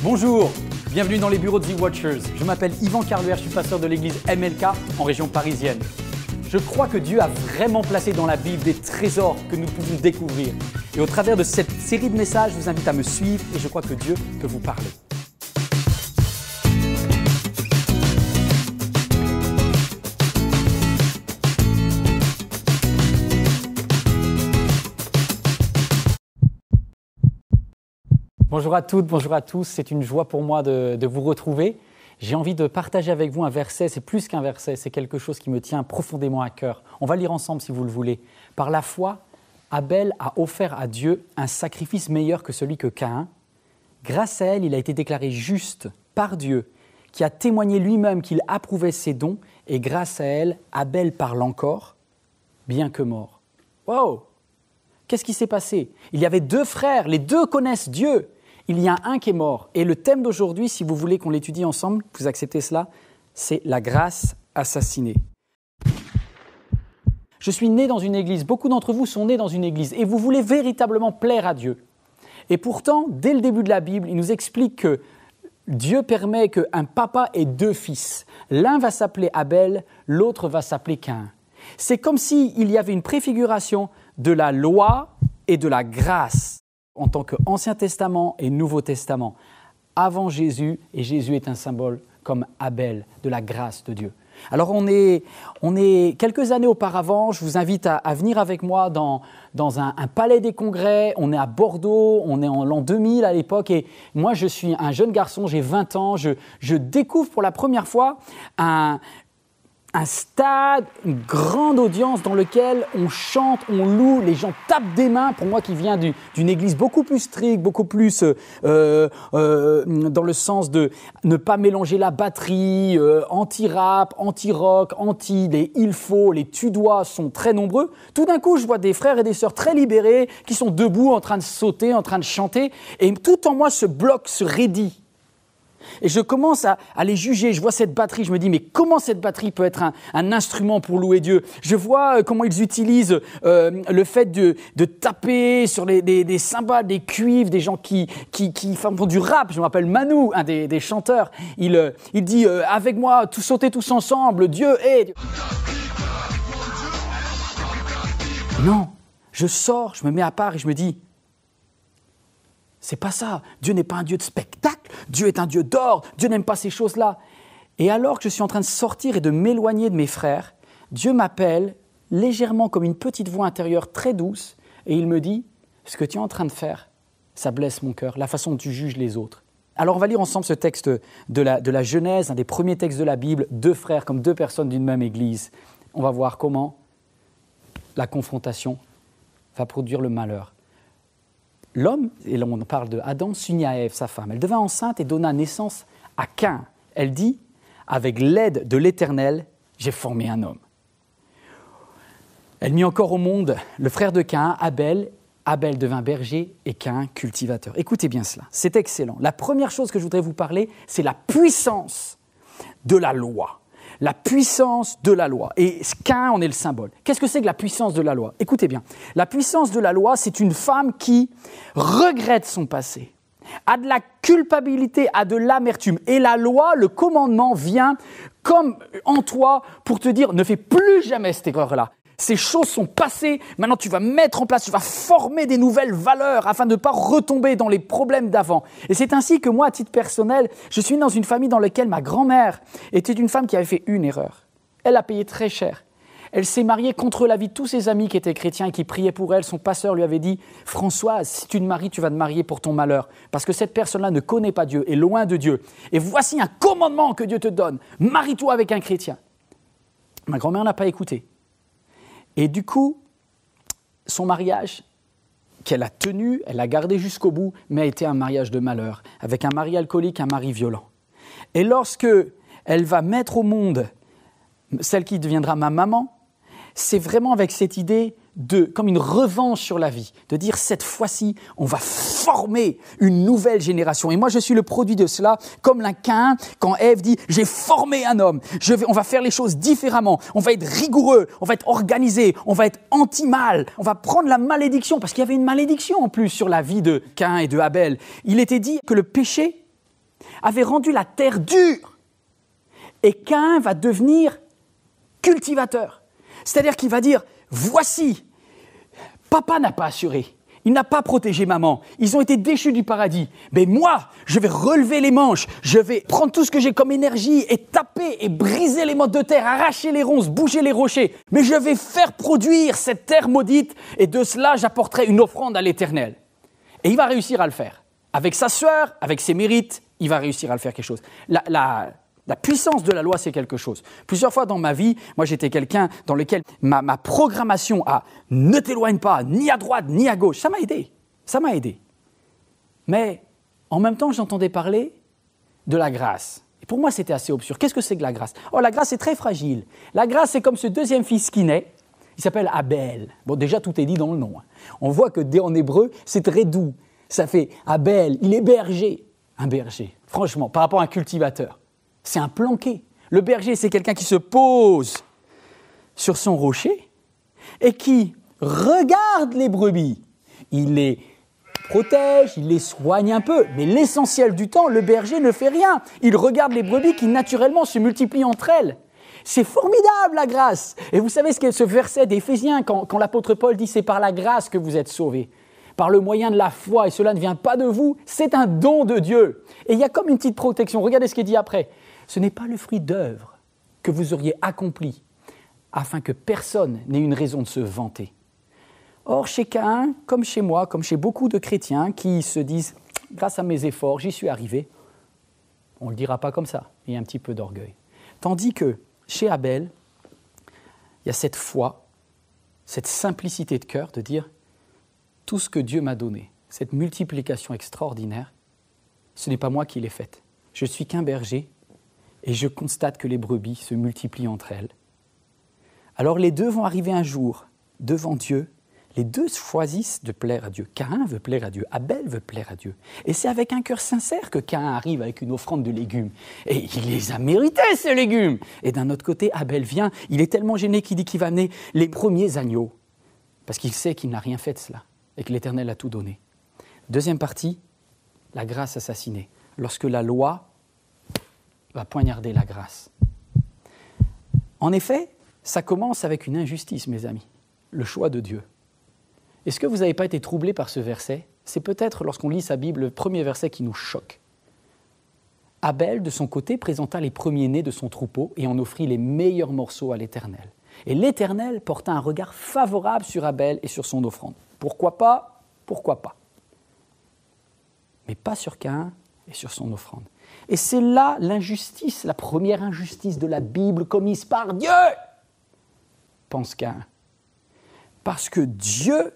Bonjour, bienvenue dans les bureaux de The Watchers. Je m'appelle Yvan Carluère, je suis pasteur de l'église MLK en région parisienne. Je crois que Dieu a vraiment placé dans la Bible des trésors que nous pouvons découvrir. Et au travers de cette série de messages, je vous invite à me suivre et je crois que Dieu peut vous parler. Bonjour à toutes, bonjour à tous. C'est une joie pour moi de vous retrouver. J'ai envie de partager avec vous un verset. C'est plus qu'un verset, c'est quelque chose qui me tient profondément à cœur. On va lire ensemble si vous le voulez. Par la foi, Abel a offert à Dieu un sacrifice meilleur que celui que Caïn. Grâce à elle, il a été déclaré juste par Dieu, qui a témoigné lui-même qu'il approuvait ses dons. Et grâce à elle, Abel parle encore, bien que mort. Wow! Qu'est-ce qui s'est passé? Il y avait deux frères, les deux connaissent Dieu. Il y a un qui est mort. Et le thème d'aujourd'hui, si vous voulez qu'on l'étudie ensemble, vous acceptez cela, c'est la grâce assassinée. Je suis né dans une église, beaucoup d'entre vous sont nés dans une église et vous voulez véritablement plaire à Dieu. Et pourtant, dès le début de la Bible, il nous explique que Dieu permet qu'un papa ait deux fils. L'un va s'appeler Abel, l'autre va s'appeler Caïn. C'est comme s'il y avait une préfiguration de la loi et de la grâce en tant qu'Ancien Testament et Nouveau Testament, avant Jésus, et Jésus est un symbole comme Abel, de la grâce de Dieu. Alors on est quelques années auparavant, je vous invite à venir avec moi dans un palais des congrès, on est à Bordeaux, on est en l'an 2000 à l'époque, et moi je suis un jeune garçon, j'ai 20 ans, je découvre pour la première fois un stade, une grande audience dans lequel on chante, on loue, les gens tapent des mains. Pour moi qui viens d'une église beaucoup plus stricte, beaucoup plus dans le sens de ne pas mélanger la batterie, anti-rap, anti-rock, les il faut, les tu dois sont très nombreux. Tout d'un coup, je vois des frères et des sœurs très libérés qui sont debout en train de sauter, en train de chanter. Et tout en moi se bloque, se raidit. Et je commence à les juger, je vois cette batterie, je me dis mais comment cette batterie peut être un instrument pour louer Dieu? Je vois comment ils utilisent le fait de taper sur des cymbales, des cuivres, des gens qui font du rap. Je m'appelle Manu, un des chanteurs, il dit avec moi, sauter tous ensemble, Dieu est... Non, je sors, je me mets à part et je me dis c'est pas ça. Dieu n'est pas un Dieu de spectacle. Dieu est un Dieu d'ordre. Dieu n'aime pas ces choses-là. Et alors que je suis en train de sortir et de m'éloigner de mes frères, Dieu m'appelle légèrement comme une petite voix intérieure très douce et il me dit « Ce que tu es en train de faire, ça blesse mon cœur, la façon dont tu juges les autres. » Alors on va lire ensemble ce texte de la Genèse, un des premiers textes de la Bible, deux frères comme deux personnes d'une même église. On va voir comment la confrontation va produire le malheur. L'homme, et là on parle de Adam, s'unit à Ève, sa femme. Elle devint enceinte et donna naissance à Caïn. Elle dit, avec l'aide de l'Éternel, j'ai formé un homme. Elle mit encore au monde le frère de Caïn, Abel. Abel devint berger et Caïn cultivateur. Écoutez bien cela, c'est excellent. La première chose que je voudrais vous parler, c'est la puissance de la loi. La puissance de la loi. Et Caïn en est le symbole. Qu'est-ce que c'est que la puissance de la loi? Écoutez bien. La puissance de la loi, c'est une femme qui regrette son passé, a de la culpabilité, a de l'amertume. Et la loi, le commandement vient comme en toi pour te dire ne fais plus jamais cette erreur-là. Ces choses sont passées, maintenant tu vas mettre en place, tu vas former des nouvelles valeurs afin de ne pas retomber dans les problèmes d'avant. Et c'est ainsi que moi, à titre personnel, je suis dans une famille dans laquelle ma grand-mère était une femme qui avait fait une erreur. Elle a payé très cher. Elle s'est mariée contre l'avis de tous ses amis qui étaient chrétiens et qui priaient pour elle. Son pasteur lui avait dit « Françoise, si tu te maries, tu vas te marier pour ton malheur. Parce que cette personne-là ne connaît pas Dieu, est loin de Dieu. Et voici un commandement que Dieu te donne. Marie-toi avec un chrétien. » Ma grand-mère n'a pas écouté. Et du coup, son mariage, qu'elle a tenu, elle l'a gardé jusqu'au bout, mais a été un mariage de malheur, avec un mari alcoolique, un mari violent. Et lorsque elle va mettre au monde celle qui deviendra ma maman, c'est vraiment avec cette idée comme une revanche sur la vie, de dire cette fois-ci, on va former une nouvelle génération. Et moi, je suis le produit de cela, comme la Caïn, quand Ève dit, j'ai formé un homme, on va faire les choses différemment, on va être rigoureux, on va être organisé, on va être anti-mal, on va prendre la malédiction, parce qu'il y avait une malédiction en plus sur la vie de Caïn et de Abel. Il était dit que le péché avait rendu la terre dure. Et Caïn va devenir cultivateur. C'est-à-dire qu'il va dire, voici, papa n'a pas assuré, il n'a pas protégé maman, ils ont été déchus du paradis. Mais moi, je vais relever les manches, je vais prendre tout ce que j'ai comme énergie et taper et briser les mottes de terre, arracher les ronces, bouger les rochers. Mais je vais faire produire cette terre maudite et de cela, j'apporterai une offrande à l'Éternel. Et il va réussir à le faire. Avec sa sueur, avec ses mérites, il va réussir à le faire quelque chose. La puissance de la loi, c'est quelque chose. Plusieurs fois dans ma vie, moi j'étais quelqu'un dans lequel ma programmation à ne t'éloigne pas, ni à droite, ni à gauche, ça m'a aidé. Mais en même temps, j'entendais parler de la grâce. Et pour moi, c'était assez obscur. Qu'est-ce que c'est que la grâce ? Oh, la grâce est très fragile. La grâce, c'est comme ce deuxième fils qui naît. Il s'appelle Abel. Bon, déjà, tout est dit dans le nom. On voit que en hébreu, c'est très doux. Ça fait Abel, il est berger. Un berger, franchement, par rapport à un cultivateur. C'est un planqué. Le berger, c'est quelqu'un qui se pose sur son rocher et qui regarde les brebis. Il les protège, il les soigne un peu, mais l'essentiel du temps, le berger ne fait rien. Il regarde les brebis qui naturellement se multiplient entre elles. C'est formidable la grâce. Et vous savez ce qu'est ce verset d'Éphésiens quand l'apôtre Paul dit « c'est par la grâce que vous êtes sauvés ». Par le moyen de la foi, et cela ne vient pas de vous, c'est un don de Dieu. Et il y a comme une petite protection. Regardez ce qu'il dit après. Ce n'est pas le fruit d'œuvre que vous auriez accompli, afin que personne n'ait une raison de se vanter. Or, chez Caïn, comme chez moi, comme chez beaucoup de chrétiens qui se disent « grâce à mes efforts, j'y suis arrivé », on ne le dira pas comme ça, il y a un petit peu d'orgueil. Tandis que chez Abel, il y a cette foi, cette simplicité de cœur de dire « tout ce que Dieu m'a donné, cette multiplication extraordinaire, ce n'est pas moi qui l'ai faite. Je suis qu'un berger et je constate que les brebis se multiplient entre elles. » Alors les deux vont arriver un jour devant Dieu. Les deux choisissent de plaire à Dieu. Caïn veut plaire à Dieu, Abel veut plaire à Dieu. Et c'est avec un cœur sincère que Caïn arrive avec une offrande de légumes. Et il les a mérités, ces légumes. Et d'un autre côté, Abel vient, il est tellement gêné qu'il dit qu'il va amener les premiers agneaux. Parce qu'il sait qu'il n'a rien fait de cela et que l'Éternel a tout donné. Deuxième partie, la grâce assassinée. Lorsque la loi va poignarder la grâce. En effet, ça commence avec une injustice, mes amis, le choix de Dieu. Est-ce que vous n'avez pas été troublé par ce verset ? C'est peut-être, lorsqu'on lit sa Bible, le premier verset qui nous choque. Abel, de son côté, présenta les premiers-nés de son troupeau et en offrit les meilleurs morceaux à l'Éternel. Et l'Éternel porta un regard favorable sur Abel et sur son offrande. Pourquoi pas ? Pourquoi pas ? Mais pas sur Caïn et sur son offrande. Et c'est là l'injustice, la première injustice de la Bible commise par Dieu, pense Caïn. Parce que Dieu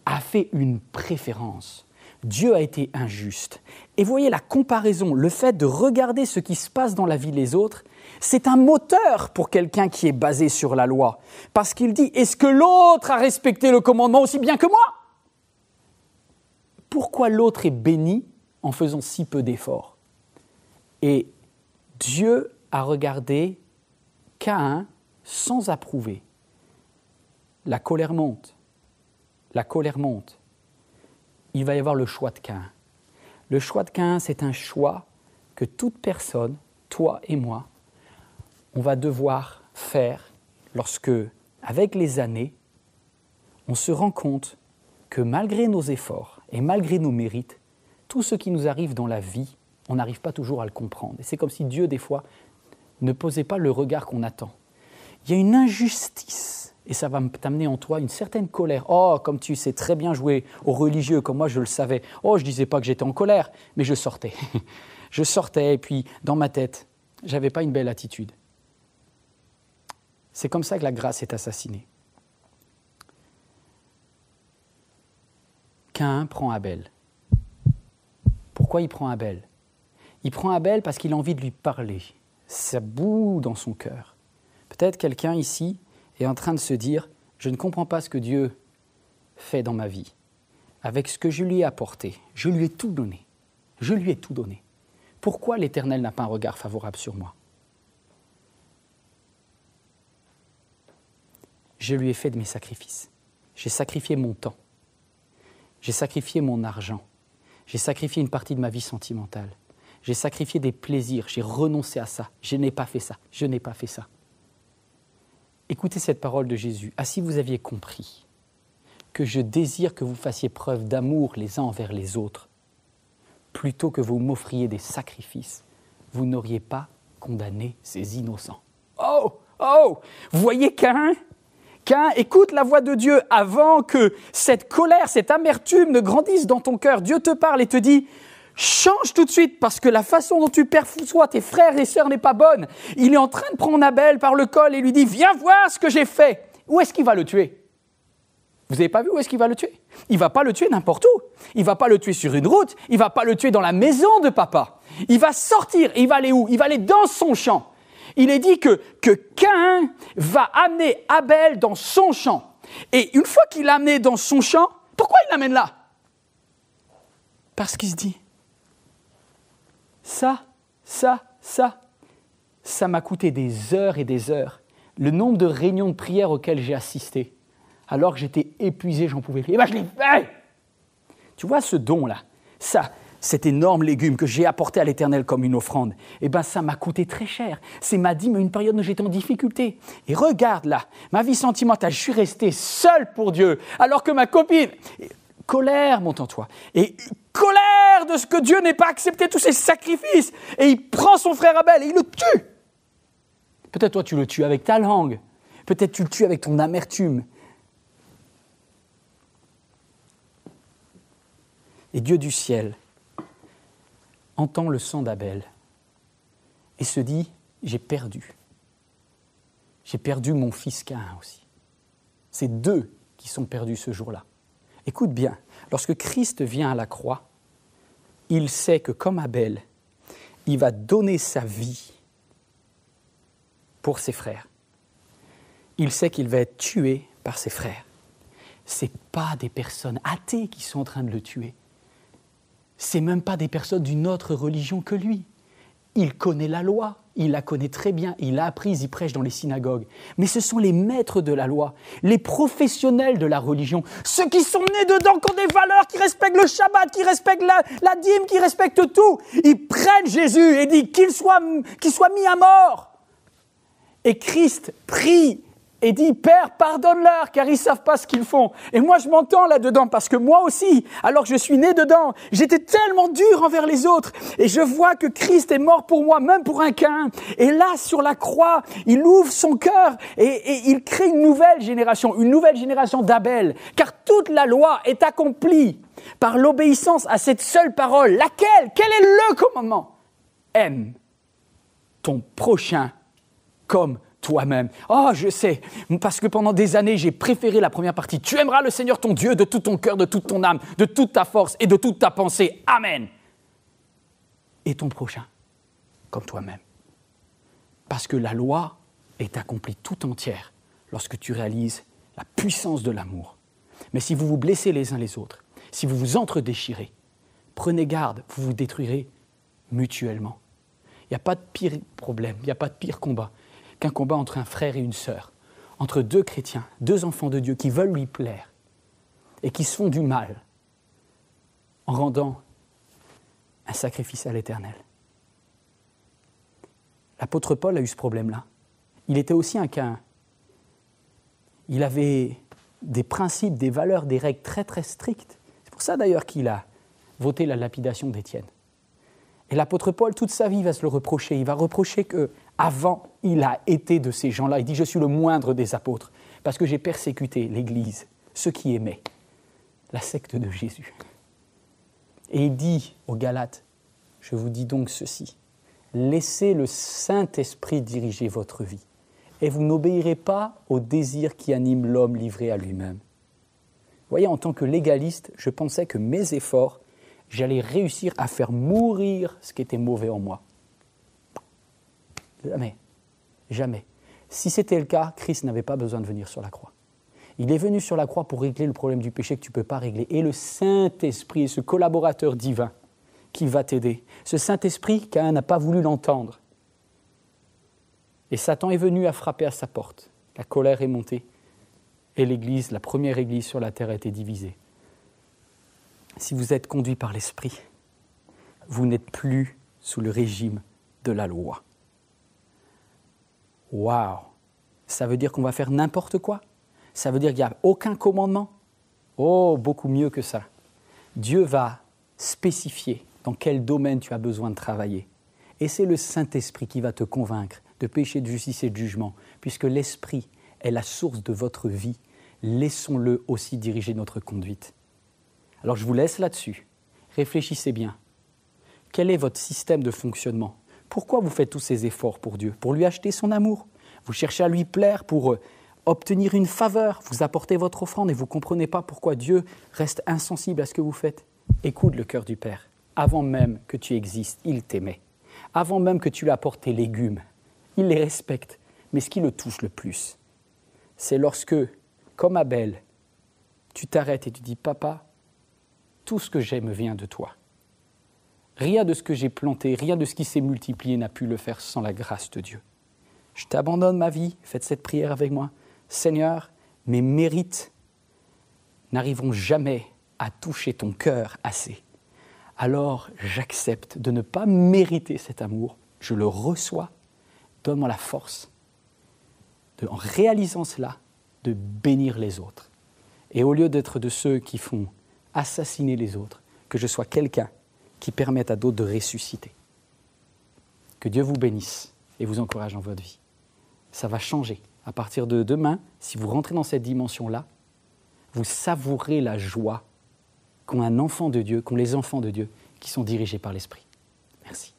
a fait une préférence. Dieu a été injuste. Et voyez la comparaison, le fait de regarder ce qui se passe dans la vie des autres, c'est un moteur pour quelqu'un qui est basé sur la loi. Parce qu'il dit, est-ce que l'autre a respecté le commandement aussi bien que moi ? Pourquoi l'autre est béni en faisant si peu d'efforts ? Et Dieu a regardé Caïn sans approuver. La colère monte. La colère monte. Il va y avoir le choix de Caïn. Le choix de Caïn, c'est un choix que toute personne, toi et moi, on va devoir faire lorsque, avec les années, on se rend compte que malgré nos efforts et malgré nos mérites, tout ce qui nous arrive dans la vie, on n'arrive pas toujours à le comprendre. Et c'est comme si Dieu, des fois, ne posait pas le regard qu'on attend. Il y a une injustice. Et ça va t'amener en toi une certaine colère. Oh, comme tu sais très bien jouer aux religieux, comme moi je le savais. Oh, je ne disais pas que j'étais en colère, mais je sortais. Je sortais et puis dans ma tête, je n'avais pas une belle attitude. C'est comme ça que la grâce est assassinée. Caïn prend Abel. Pourquoi il prend Abel ? Il prend Abel parce qu'il a envie de lui parler. Ça bout dans son cœur. Peut-être quelqu'un ici est en train de se dire « Je ne comprends pas ce que Dieu fait dans ma vie. Avec ce que je lui ai apporté, je lui ai tout donné. Je lui ai tout donné. Pourquoi l'Éternel n'a pas un regard favorable sur moi ? Je lui ai fait de mes sacrifices. J'ai sacrifié mon temps. J'ai sacrifié mon argent. J'ai sacrifié une partie de ma vie sentimentale. J'ai sacrifié des plaisirs, j'ai renoncé à ça. Je n'ai pas fait ça, je n'ai pas fait ça. Écoutez cette parole de Jésus. Ah, si vous aviez compris que je désire que vous fassiez preuve d'amour les uns envers les autres, plutôt que vous m'offriez des sacrifices, vous n'auriez pas condamné ces innocents. Oh, oh, vous voyez Caïn, écoute la voix de Dieu avant que cette colère, cette amertume ne grandisse dans ton cœur. Dieu te parle et te dit, change tout de suite parce que la façon dont tu perçois tes frères et sœurs n'est pas bonne. Il est en train de prendre Abel par le col et lui dit, viens voir ce que j'ai fait. Où est-ce qu'il va le tuer ? Vous n'avez pas vu où est-ce qu'il va le tuer ? Il ne va pas le tuer n'importe où. Il ne va pas le tuer sur une route. Il ne va pas le tuer dans la maison de papa. Il va sortir. Et il va aller où ? Il va aller dans son champ. Il est dit que Caïn va amener Abel dans son champ. Et une fois qu'il l'a amené dans son champ, pourquoi il l'amène là ? Parce qu'il se dit, ça m'a coûté des heures et des heures. Le nombre de réunions de prière auxquelles j'ai assisté. Alors que j'étais épuisé, j'en pouvais plus. Et bien, je l'ai fait. Tu vois ce don-là, cet énorme légume que j'ai apporté à l'Éternel comme une offrande, eh bien, ça m'a coûté très cher. C'est ma dîme à une période où j'étais en difficulté. Et regarde là, ma vie sentimentale, je suis resté seul pour Dieu, alors que ma copine... Colère monte en toi. Et colère de ce que Dieu n'ait pas accepté tous ces sacrifices. Et il prend son frère Abel et il le tue. Peut-être toi, tu le tues avec ta langue. Peut-être tu le tues avec ton amertume. Et Dieu du ciel entend le sang d'Abel et se dit, j'ai perdu. J'ai perdu mon fils Caïn aussi. C'est deux qui sont perdus ce jour-là. Écoute bien, lorsque Christ vient à la croix, il sait que comme Abel, il va donner sa vie pour ses frères. Il sait qu'il va être tué par ses frères. Ce n'est pas des personnes athées qui sont en train de le tuer. Ce n'est même pas des personnes d'une autre religion que lui. Il connaît la loi, il la connaît très bien, il l'a apprise, il prêche dans les synagogues. Mais ce sont les maîtres de la loi, les professionnels de la religion, ceux qui sont nés dedans, qui ont des valeurs, qui respectent le Shabbat, qui respectent la dîme, qui respectent tout. Ils prennent Jésus et disent qu'il soit mis à mort. Et Christ prie et dit, Père, pardonne-leur, car ils ne savent pas ce qu'ils font. Et moi, je m'entends là-dedans, parce que moi aussi, alors que je suis né dedans, j'étais tellement dur envers les autres. Et je vois que Christ est mort pour moi, même pour un Caïn. Et là, sur la croix, il ouvre son cœur et il crée une nouvelle génération d'Abel. Car toute la loi est accomplie par l'obéissance à cette seule parole. Laquelle ? Quel est le commandement ? Aime ton prochain comme toi-même. Oh, je sais, parce que pendant des années, j'ai préféré la première partie. Tu aimeras le Seigneur ton Dieu de tout ton cœur, de toute ton âme, de toute ta force et de toute ta pensée. Amen. Et ton prochain, comme toi-même. Parce que la loi est accomplie tout entière lorsque tu réalises la puissance de l'amour. Mais si vous vous blessez les uns les autres, si vous vous entre-déchirez, prenez garde, vous vous détruirez mutuellement. Il n'y a pas de pire problème, il n'y a pas de pire combat qu'un combat entre un frère et une sœur, entre deux chrétiens, deux enfants de Dieu qui veulent lui plaire et qui se font du mal en rendant un sacrifice à l'Éternel. L'apôtre Paul a eu ce problème-là. Il était aussi un Caïn. Il avait des principes, des valeurs, des règles très très strictes. C'est pour ça d'ailleurs qu'il a voté la lapidation d'Étienne. Et l'apôtre Paul, toute sa vie, va se le reprocher. Il va reprocher qu'avant, il a été de ces gens-là. Il dit « Je suis le moindre des apôtres, parce que j'ai persécuté l'Église, ceux qui aimaient la secte de Jésus. » Et il dit aux Galates « Je vous dis donc ceci, laissez le Saint-Esprit diriger votre vie, et vous n'obéirez pas aux désirs qui animent l'homme livré à lui-même. » Vous voyez, en tant que légaliste, je pensais que mes efforts, j'allais réussir à faire mourir ce qui était mauvais en moi. Jamais. Jamais. Si c'était le cas, Christ n'avait pas besoin de venir sur la croix. Il est venu sur la croix pour régler le problème du péché que tu ne peux pas régler. Et le Saint-Esprit est ce collaborateur divin qui va t'aider. Ce Saint-Esprit, Caïn n'a pas voulu l'entendre. Et Satan est venu à frapper à sa porte. La colère est montée. Et l'Église, la première Église sur la terre, a été divisée. Si vous êtes conduit par l'Esprit, vous n'êtes plus sous le régime de la loi. Waouh! Ça veut dire qu'on va faire n'importe quoi? Ça veut dire qu'il n'y a aucun commandement? Oh, beaucoup mieux que ça. Dieu va spécifier dans quel domaine tu as besoin de travailler. Et c'est le Saint-Esprit qui va te convaincre de péché, de justice et de jugement, puisque l'Esprit est la source de votre vie. Laissons-le aussi diriger notre conduite. Alors je vous laisse là-dessus. Réfléchissez bien. Quel est votre système de fonctionnement? Pourquoi vous faites tous ces efforts pour Dieu? Pour lui acheter son amour? Vous cherchez à lui plaire pour obtenir une faveur? Vous apportez votre offrande et vous ne comprenez pas pourquoi Dieu reste insensible à ce que vous faites? Écoute le cœur du Père. Avant même que tu existes, il t'aimait. Avant même que tu lui apportes tes légumes, il les respecte. Mais ce qui le touche le plus, c'est lorsque, comme Abel, tu t'arrêtes et tu dis « Papa, tout ce que j'ai me vient de toi. Rien de ce que j'ai planté, rien de ce qui s'est multiplié n'a pu le faire sans la grâce de Dieu. Je t'abandonne ma vie, faites cette prière avec moi. Seigneur, mes mérites n'arriveront jamais à toucher ton cœur assez. Alors j'accepte de ne pas mériter cet amour, je le reçois, donne-moi la force, en réalisant cela, de bénir les autres. Et au lieu d'être de ceux qui font assassiner les autres, que je sois quelqu'un qui permette à d'autres de ressusciter. Que Dieu vous bénisse et vous encourage dans votre vie. Ça va changer. À partir de demain, si vous rentrez dans cette dimension-là, vous savourez la joie qu'ont un enfant de Dieu, qu'ont les enfants de Dieu qui sont dirigés par l'Esprit. Merci.